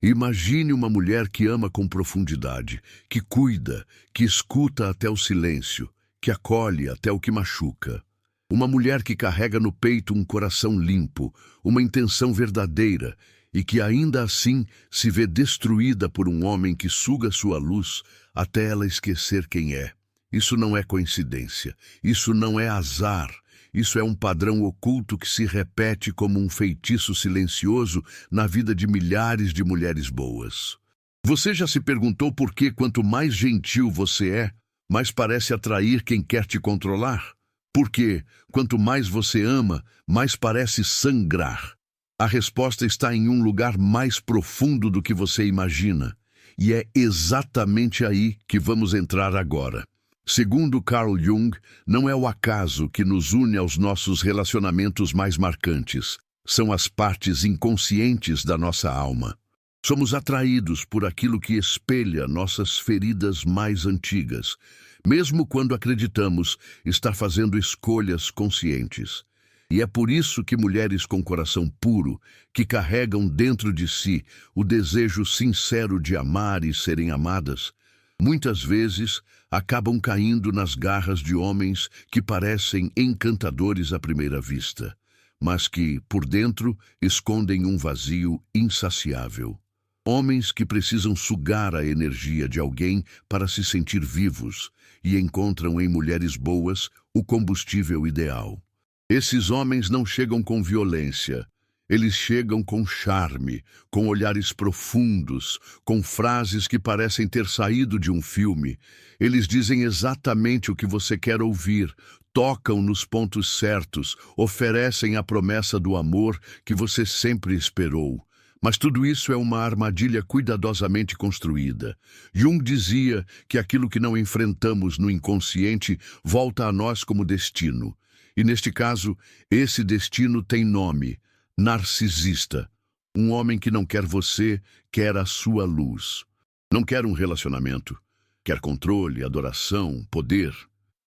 Imagine uma mulher que ama com profundidade, que cuida, que escuta até o silêncio, que acolhe até o que machuca. Uma mulher que carrega no peito um coração limpo, uma intenção verdadeira e que ainda assim se vê destruída por um homem que suga sua luz até ela esquecer quem é. Isso não é coincidência, isso não é azar, isso é um padrão oculto que se repete como um feitiço silencioso na vida de milhares de mulheres boas. Você já se perguntou por que quanto mais gentil você é, mais parece atrair quem quer te controlar? Porque, quanto mais você ama, mais parece sangrar. A resposta está em um lugar mais profundo do que você imagina. E é exatamente aí que vamos entrar agora. Segundo Carl Jung, não é o acaso que nos une aos nossos relacionamentos mais marcantes. São as partes inconscientes da nossa alma. Somos atraídos por aquilo que espelha nossas feridas mais antigas, mesmo quando acreditamos estar fazendo escolhas conscientes. E é por isso que mulheres com coração puro, que carregam dentro de si o desejo sincero de amar e serem amadas, muitas vezes acabam caindo nas garras de homens que parecem encantadores à primeira vista, mas que, por dentro, escondem um vazio insaciável. Homens que precisam sugar a energia de alguém para se sentir vivos e encontram em mulheres boas o combustível ideal. Esses homens não chegam com violência, eles chegam com charme, com olhares profundos, com frases que parecem ter saído de um filme. Eles dizem exatamente o que você quer ouvir, tocam nos pontos certos, oferecem a promessa do amor que você sempre esperou. Mas tudo isso é uma armadilha cuidadosamente construída. Jung dizia que aquilo que não enfrentamos no inconsciente volta a nós como destino. E neste caso, esse destino tem nome: narcisista. Um homem que não quer você, quer a sua luz. Não quer um relacionamento. Quer controle, adoração, poder.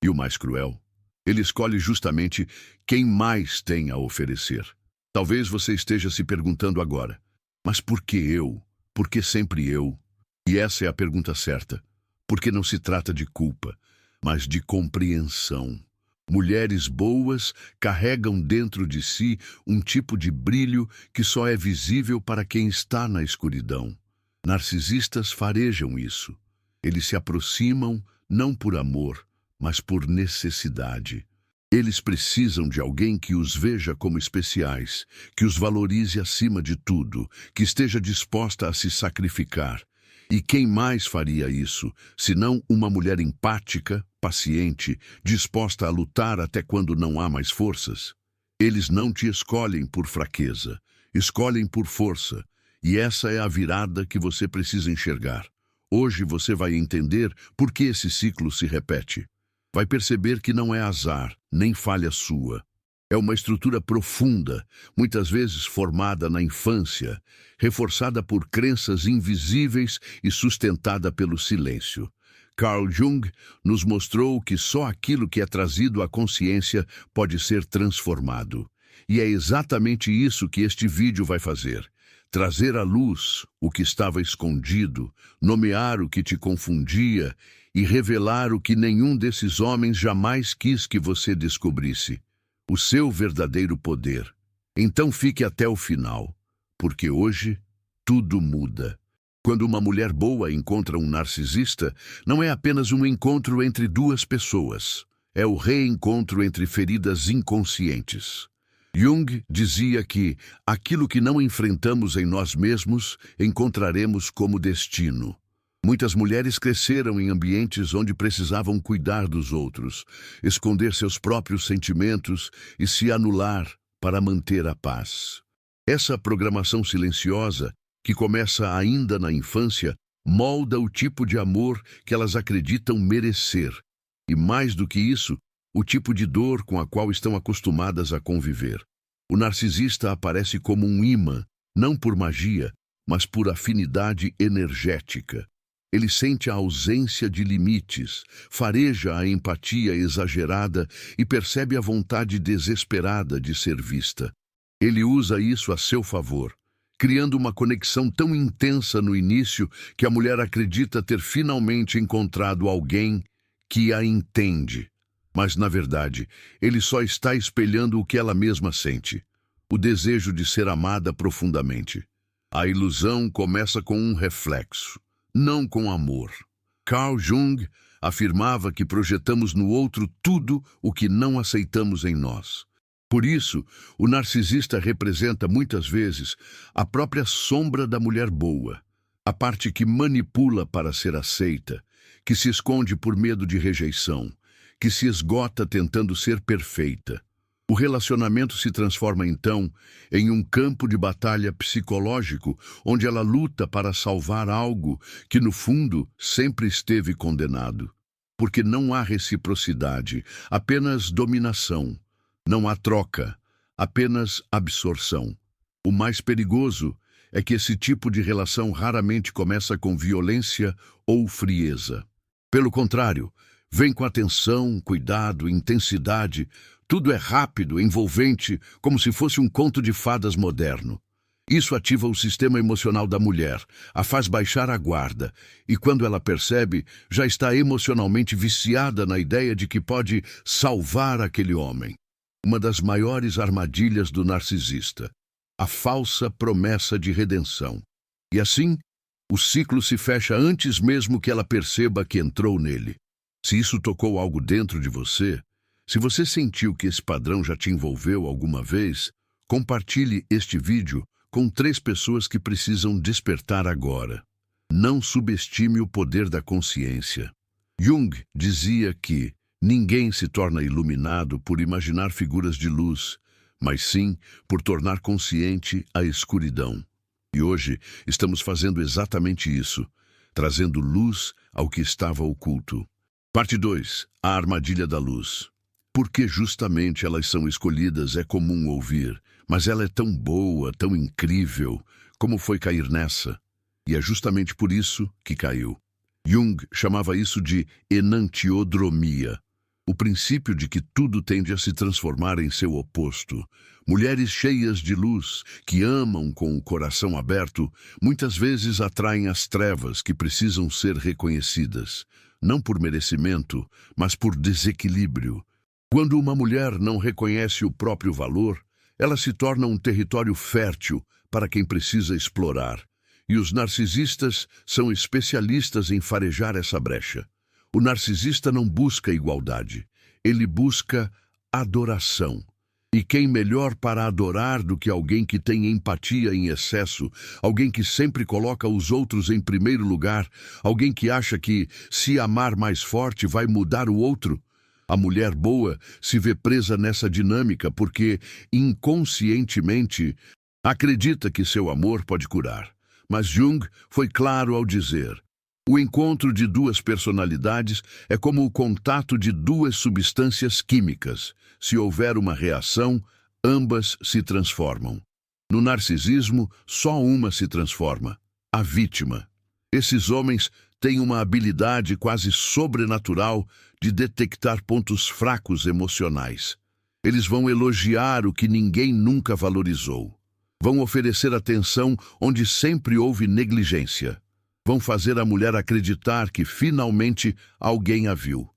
E o mais cruel, ele escolhe justamente quem mais tem a oferecer. Talvez você esteja se perguntando agora: mas por que eu? Por que sempre eu? E essa é a pergunta certa. Porque não se trata de culpa, mas de compreensão. Mulheres boas carregam dentro de si um tipo de brilho que só é visível para quem está na escuridão. Narcisistas farejam isso. Eles se aproximam não por amor, mas por necessidade. Eles precisam de alguém que os veja como especiais, que os valorize acima de tudo, que esteja disposta a se sacrificar. E quem mais faria isso, senão uma mulher empática, paciente, disposta a lutar até quando não há mais forças? Eles não te escolhem por fraqueza, escolhem por força. E essa é a virada que você precisa enxergar. Hoje você vai entender por que esse ciclo se repete. Vai perceber que não é azar, nem falha sua. É uma estrutura profunda, muitas vezes formada na infância, reforçada por crenças invisíveis e sustentada pelo silêncio. Carl Jung nos mostrou que só aquilo que é trazido à consciência pode ser transformado. E é exatamente isso que este vídeo vai fazer. Trazer à luz o que estava escondido, nomear o que te confundia e revelar o que nenhum desses homens jamais quis que você descobrisse. O seu verdadeiro poder. Então fique até o final, porque hoje tudo muda. Quando uma mulher boa encontra um narcisista, não é apenas um encontro entre duas pessoas. É o reencontro entre feridas inconscientes. Jung dizia que aquilo que não enfrentamos em nós mesmos, encontraremos como destino. Muitas mulheres cresceram em ambientes onde precisavam cuidar dos outros, esconder seus próprios sentimentos e se anular para manter a paz. Essa programação silenciosa, que começa ainda na infância, molda o tipo de amor que elas acreditam merecer. E mais do que isso, o tipo de dor com a qual estão acostumadas a conviver. O narcisista aparece como um imã, não por magia, mas por afinidade energética. Ele sente a ausência de limites, fareja a empatia exagerada e percebe a vontade desesperada de ser vista. Ele usa isso a seu favor. criando uma conexão tão intensa no início que a mulher acredita ter finalmente encontrado alguém que a entende. Mas, na verdade, ele só está espelhando o que ela mesma sente, o desejo de ser amada profundamente. A ilusão começa com um reflexo, não com amor. Carl Jung afirmava que projetamos no outro tudo o que não aceitamos em nós. Por isso, o narcisista representa muitas vezes a própria sombra da mulher boa, a parte que manipula para ser aceita, que se esconde por medo de rejeição, que se esgota tentando ser perfeita. O relacionamento se transforma, então, em um campo de batalha psicológico, onde ela luta para salvar algo que, no fundo, sempre esteve condenado. Porque não há reciprocidade, apenas dominação. Não há troca, apenas absorção. O mais perigoso é que esse tipo de relação raramente começa com violência ou frieza. Pelo contrário, vem com atenção, cuidado, intensidade. Tudo é rápido, envolvente, como se fosse um conto de fadas moderno. Isso ativa o sistema emocional da mulher, a faz baixar a guarda, e quando ela percebe, já está emocionalmente viciada na ideia de que pode salvar aquele homem. Uma das maiores armadilhas do narcisista, a falsa promessa de redenção. E assim, o ciclo se fecha antes mesmo que ela perceba que entrou nele. Se isso tocou algo dentro de você, se você sentiu que esse padrão já te envolveu alguma vez, compartilhe este vídeo com 3 pessoas que precisam despertar agora. Não subestime o poder da consciência. Jung dizia que ninguém se torna iluminado por imaginar figuras de luz, mas sim por tornar consciente a escuridão. E hoje estamos fazendo exatamente isso, trazendo luz ao que estava oculto. Parte 2. A armadilha da luz. Por que justamente elas são escolhidas é comum ouvir, mas ela é tão boa, tão incrível, como foi cair nessa? E é justamente por isso que caiu. Jung chamava isso de enantiodromia, o princípio de que tudo tende a se transformar em seu oposto. Mulheres cheias de luz, que amam com o coração aberto, muitas vezes atraem as trevas que precisam ser reconhecidas, não por merecimento, mas por desequilíbrio. Quando uma mulher não reconhece o próprio valor, ela se torna um território fértil para quem precisa explorar. E os narcisistas são especialistas em farejar essa brecha. O narcisista não busca igualdade, ele busca adoração. E quem melhor para adorar do que alguém que tem empatia em excesso, alguém que sempre coloca os outros em primeiro lugar, alguém que acha que, se amar mais forte, vai mudar o outro? A mulher boa se vê presa nessa dinâmica porque, inconscientemente, acredita que seu amor pode curar. Mas Jung foi claro ao dizer: o encontro de 2 personalidades é como o contato de 2 substâncias químicas. Se houver uma reação, ambas se transformam. No narcisismo, só uma se transforma: a vítima. Esses homens têm uma habilidade quase sobrenatural de detectar pontos fracos emocionais. Eles vão elogiar o que ninguém nunca valorizou. Vão oferecer atenção onde sempre houve negligência. Vão fazer a mulher acreditar que finalmente alguém a viu.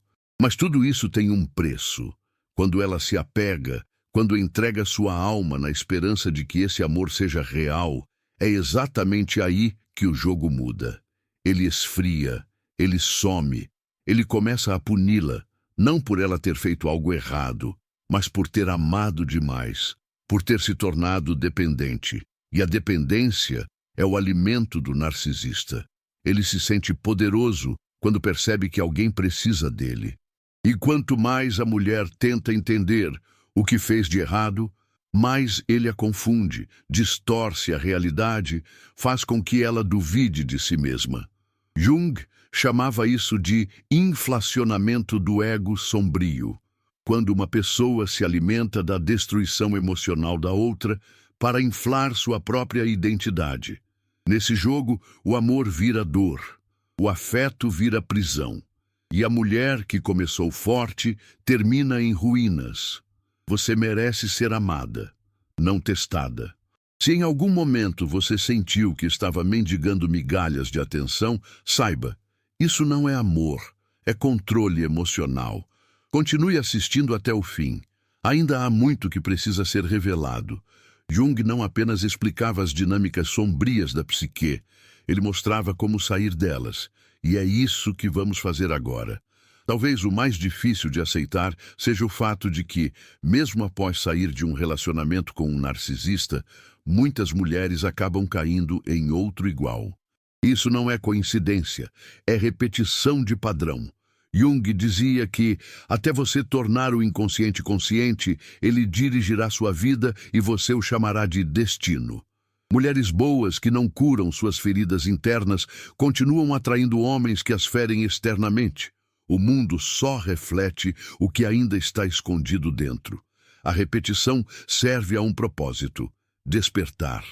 Mas tudo isso tem um preço. Quando ela se apega, quando entrega sua alma na esperança de que esse amor seja real, é exatamente aí que o jogo muda. Ele esfria, ele some, ele começa a puni-la, não por ela ter feito algo errado, mas por ter amado demais, por ter se tornado dependente. E a dependência é o alimento do narcisista. Ele se sente poderoso quando percebe que alguém precisa dele. E quanto mais a mulher tenta entender o que fez de errado, mais ele a confunde, distorce a realidade, faz com que ela duvide de si mesma. Jung chamava isso de inflacionamento do ego sombrio, quando uma pessoa se alimenta da destruição emocional da outra para inflar sua própria identidade. Nesse jogo, o amor vira dor, o afeto vira prisão, e a mulher que começou forte termina em ruínas. Você merece ser amada, não testada. Se em algum momento você sentiu que estava mendigando migalhas de atenção, saiba, isso não é amor, é controle emocional. Continue assistindo até o fim. Ainda há muito que precisa ser revelado. Jung não apenas explicava as dinâmicas sombrias da psique, ele mostrava como sair delas. E é isso que vamos fazer agora. Talvez o mais difícil de aceitar seja o fato de que, mesmo após sair de um relacionamento com um narcisista, muitas mulheres acabam caindo em outro igual. Isso não é coincidência, é repetição de padrão. Jung dizia que, até você tornar o inconsciente consciente, ele dirigirá sua vida e você o chamará de destino. Mulheres boas que não curam suas feridas internas continuam atraindo homens que as ferem externamente. O mundo só reflete o que ainda está escondido dentro. A repetição serve a um propósito: despertar.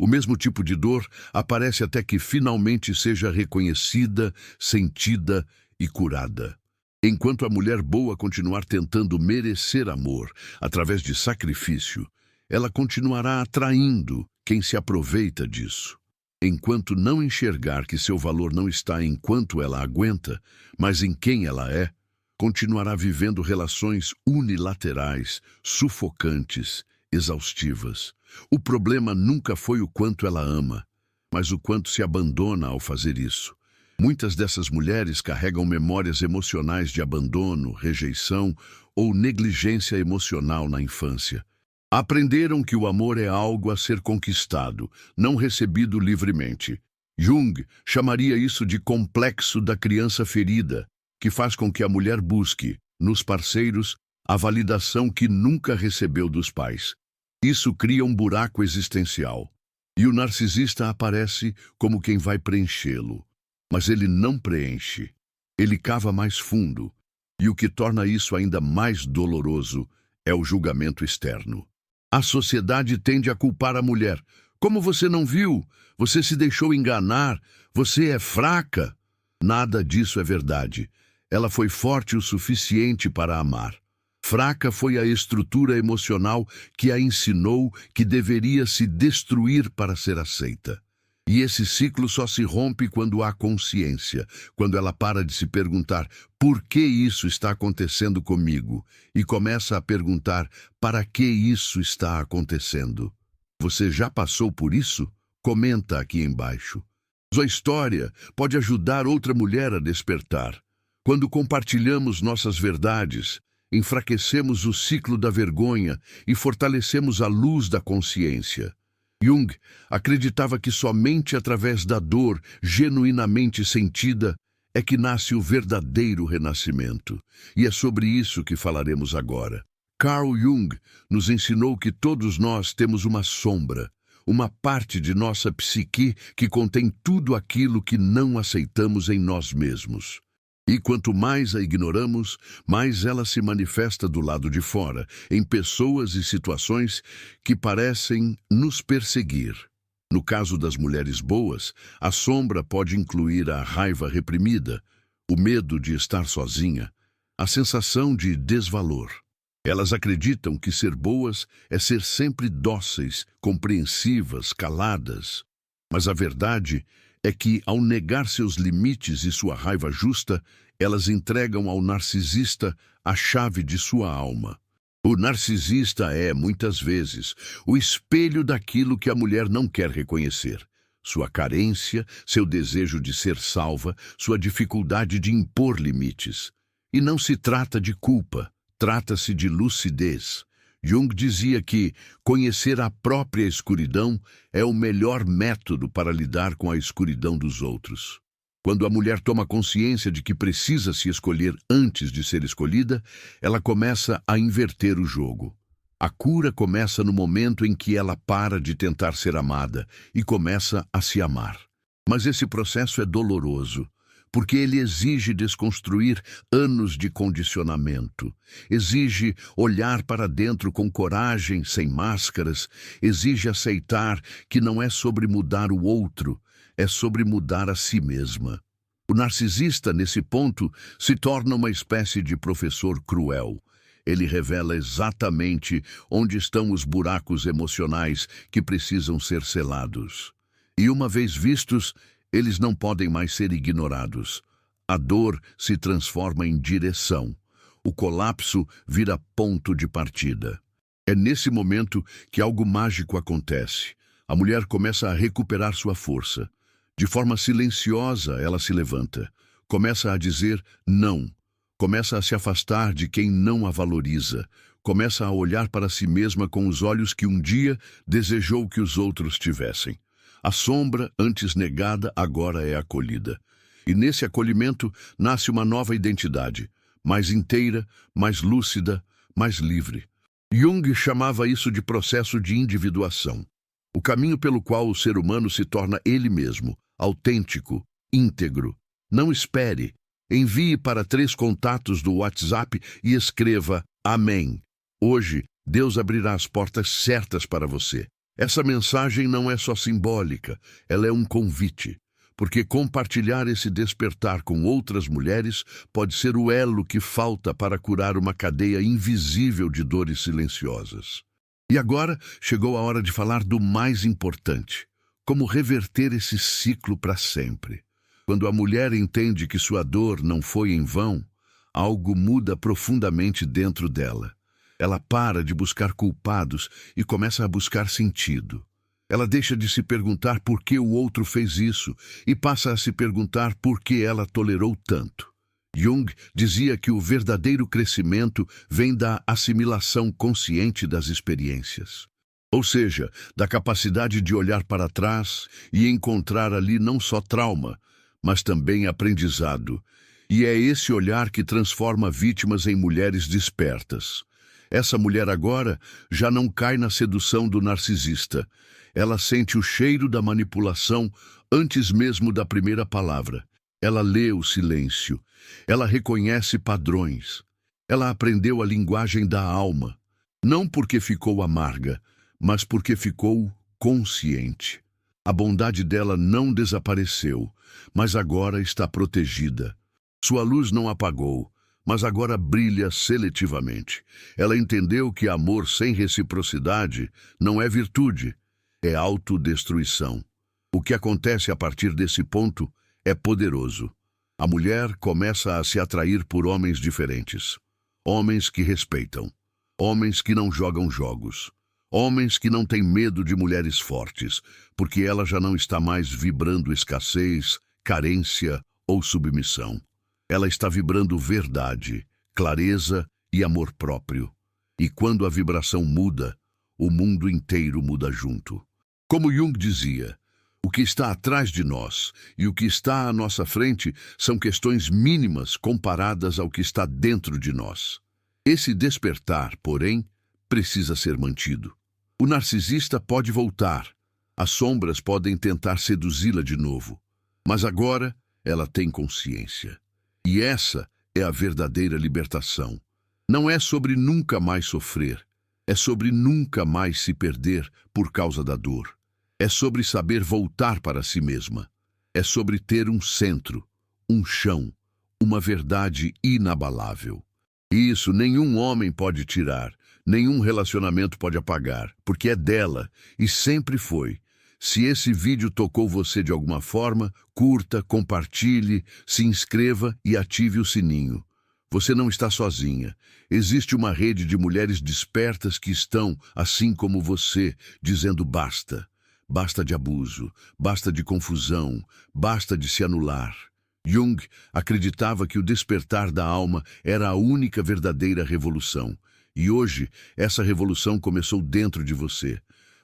O mesmo tipo de dor aparece até que finalmente seja reconhecida, sentida e curada. Enquanto a mulher boa continuar tentando merecer amor através de sacrifício, ela continuará atraindo quem se aproveita disso. Enquanto não enxergar que seu valor não está em quanto ela aguenta, mas em quem ela é, continuará vivendo relações unilaterais, sufocantes, exaustivas. O problema nunca foi o quanto ela ama, mas o quanto se abandona ao fazer isso. Muitas dessas mulheres carregam memórias emocionais de abandono, rejeição ou negligência emocional na infância. Aprenderam que o amor é algo a ser conquistado, não recebido livremente. Jung chamaria isso de complexo da criança ferida, que faz com que a mulher busque, nos parceiros, a validação que nunca recebeu dos pais. Isso cria um buraco existencial. E o narcisista aparece como quem vai preenchê-lo. Mas ele não preenche. Ele cava mais fundo. E o que torna isso ainda mais doloroso é o julgamento externo. A sociedade tende a culpar a mulher. Como você não viu? Você se deixou enganar? Você é fraca? Nada disso é verdade. Ela foi forte o suficiente para amar. Fraca foi a estrutura emocional que a ensinou que deveria se destruir para ser aceita. E esse ciclo só se rompe quando há consciência, quando ela para de se perguntar por que isso está acontecendo comigo e começa a perguntar para que isso está acontecendo. Você já passou por isso? Comenta aqui embaixo. Sua história pode ajudar outra mulher a despertar. Quando compartilhamos nossas verdades, enfraquecemos o ciclo da vergonha e fortalecemos a luz da consciência. Jung acreditava que somente através da dor genuinamente sentida é que nasce o verdadeiro renascimento. E é sobre isso que falaremos agora. Carl Jung nos ensinou que todos nós temos uma sombra, uma parte de nossa psique que contém tudo aquilo que não aceitamos em nós mesmos. E quanto mais a ignoramos, mais ela se manifesta do lado de fora, em pessoas e situações que parecem nos perseguir. No caso das mulheres boas, a sombra pode incluir a raiva reprimida, o medo de estar sozinha, a sensação de desvalor. Elas acreditam que ser boas é ser sempre dóceis, compreensivas, caladas. Mas a verdade é que, ao negar seus limites e sua raiva justa, elas entregam ao narcisista a chave de sua alma. O narcisista é, muitas vezes, o espelho daquilo que a mulher não quer reconhecer. Sua carência, seu desejo de ser salva, sua dificuldade de impor limites. E não se trata de culpa, trata-se de lucidez. Jung dizia que conhecer a própria escuridão é o melhor método para lidar com a escuridão dos outros. Quando a mulher toma consciência de que precisa se escolher antes de ser escolhida, ela começa a inverter o jogo. A cura começa no momento em que ela para de tentar ser amada e começa a se amar. Mas esse processo é doloroso, porque ele exige desconstruir anos de condicionamento, exige olhar para dentro com coragem, sem máscaras, exige aceitar que não é sobre mudar o outro, é sobre mudar a si mesma. O narcisista, nesse ponto, se torna uma espécie de professor cruel. Ele revela exatamente onde estão os buracos emocionais que precisam ser selados. E uma vez vistos, eles não podem mais ser ignorados. A dor se transforma em direção. O colapso vira ponto de partida. É nesse momento que algo mágico acontece. A mulher começa a recuperar sua força. De forma silenciosa, ela se levanta. Começa a dizer não. Começa a se afastar de quem não a valoriza. Começa a olhar para si mesma com os olhos que um dia desejou que os outros tivessem. A sombra, antes negada, agora é acolhida. E nesse acolhimento nasce uma nova identidade, mais inteira, mais lúcida, mais livre. Jung chamava isso de processo de individuação. O caminho pelo qual o ser humano se torna ele mesmo, autêntico, íntegro. Não espere. Envie para 3 contatos do WhatsApp e escreva Amém. Hoje, Deus abrirá as portas certas para você. Essa mensagem não é só simbólica, ela é um convite. Porque compartilhar esse despertar com outras mulheres pode ser o elo que falta para curar uma cadeia invisível de dores silenciosas. E agora chegou a hora de falar do mais importante: como reverter esse ciclo para sempre. Quando a mulher entende que sua dor não foi em vão, algo muda profundamente dentro dela. Ela para de buscar culpados e começa a buscar sentido. Ela deixa de se perguntar por que o outro fez isso e passa a se perguntar por que ela tolerou tanto. Jung dizia que o verdadeiro crescimento vem da assimilação consciente das experiências. Ou seja, da capacidade de olhar para trás e encontrar ali não só trauma, mas também aprendizado. E é esse olhar que transforma vítimas em mulheres despertas. Essa mulher agora já não cai na sedução do narcisista. Ela sente o cheiro da manipulação antes mesmo da primeira palavra. Ela lê o silêncio. Ela reconhece padrões. Ela aprendeu a linguagem da alma. Não porque ficou amarga, mas porque ficou consciente. A bondade dela não desapareceu, mas agora está protegida. Sua luz não apagou, mas agora brilha seletivamente. Ela entendeu que amor sem reciprocidade não é virtude, é autodestruição. O que acontece a partir desse ponto é poderoso. A mulher começa a se atrair por homens diferentes. Homens que respeitam. Homens que não jogam jogos. Homens que não têm medo de mulheres fortes, porque ela já não está mais vibrando escassez, carência ou submissão. Ela está vibrando verdade, clareza e amor próprio. E quando a vibração muda, o mundo inteiro muda junto. Como Jung dizia, o que está atrás de nós e o que está à nossa frente são questões mínimas comparadas ao que está dentro de nós. Esse despertar, porém, precisa ser mantido. O narcisista pode voltar, as sombras podem tentar seduzi-la de novo, mas agora ela tem consciência. E essa é a verdadeira libertação. Não é sobre nunca mais sofrer, é sobre nunca mais se perder por causa da dor. É sobre saber voltar para si mesma. É sobre ter um centro, um chão, uma verdade inabalável. E isso nenhum homem pode tirar, nenhum relacionamento pode apagar, porque é dela e sempre foi. Se esse vídeo tocou você de alguma forma, curta, compartilhe, se inscreva e ative o sininho. Você não está sozinha. Existe uma rede de mulheres despertas que estão, assim como você, dizendo basta. Basta de abuso, basta de confusão, basta de se anular. Jung acreditava que o despertar da alma era a única verdadeira revolução. E hoje, essa revolução começou dentro de você.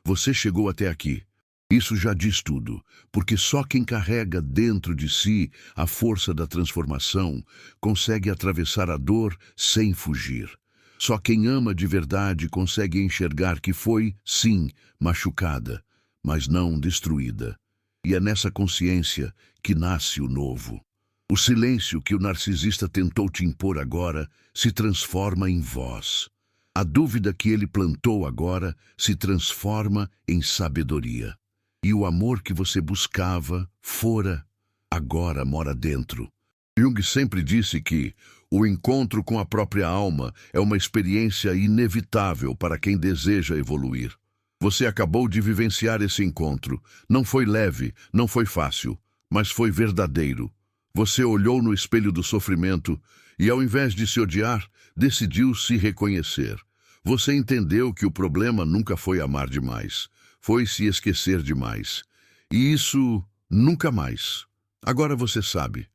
Você chegou até aqui. Isso já diz tudo, porque só quem carrega dentro de si a força da transformação consegue atravessar a dor sem fugir. Só quem ama de verdade consegue enxergar que foi, sim, machucada, mas não destruída. E é nessa consciência que nasce o novo. O silêncio que o narcisista tentou te impor agora se transforma em voz. A dúvida que ele plantou agora se transforma em sabedoria. E o amor que você buscava, agora mora dentro. Jung sempre disse que o encontro com a própria alma é uma experiência inevitável para quem deseja evoluir. Você acabou de vivenciar esse encontro. Não foi leve, não foi fácil, mas foi verdadeiro. Você olhou no espelho do sofrimento e, ao invés de se odiar, decidiu se reconhecer. Você entendeu que o problema nunca foi amar demais, foi se esquecer demais. E isso nunca mais. Agora você sabe.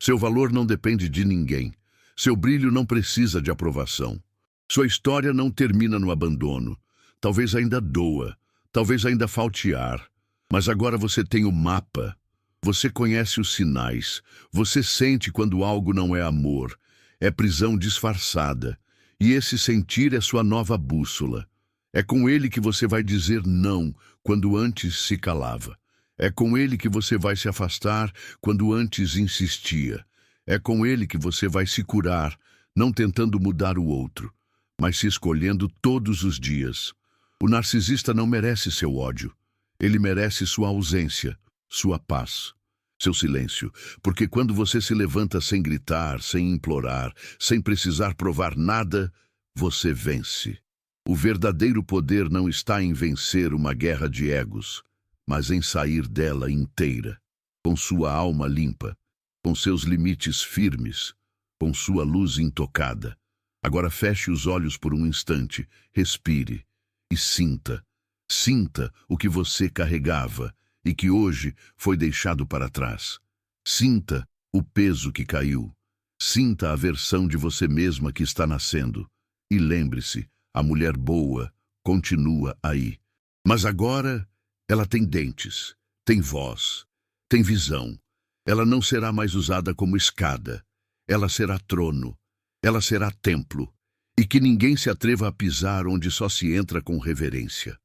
Seu valor não depende de ninguém. Seu brilho não precisa de aprovação. Sua história não termina no abandono. Talvez ainda doa, talvez ainda falte ar. Mas agora você tem o mapa. Você conhece os sinais. Você sente quando algo não é amor. É prisão disfarçada. E esse sentir é sua nova bússola. É com ele que você vai dizer não quando antes se calava. É com ele que você vai se afastar quando antes insistia. É com ele que você vai se curar, não tentando mudar o outro, mas se escolhendo todos os dias. O narcisista não merece seu ódio. Ele merece sua ausência, sua paz, seu silêncio. Porque quando você se levanta sem gritar, sem implorar, sem precisar provar nada, você vence. O verdadeiro poder não está em vencer uma guerra de egos, mas em sair dela inteira, com sua alma limpa, com seus limites firmes, com sua luz intocada. Agora feche os olhos por um instante, respire e sinta. Sinta o que você carregava e que hoje foi deixado para trás. Sinta o peso que caiu. Sinta a versão de você mesma que está nascendo. E lembre-se, a mulher boa continua aí. Mas agora ela tem dentes, tem voz, tem visão. Ela não será mais usada como escada. Ela será trono. Ela será templo. E que ninguém se atreva a pisar onde só se entra com reverência.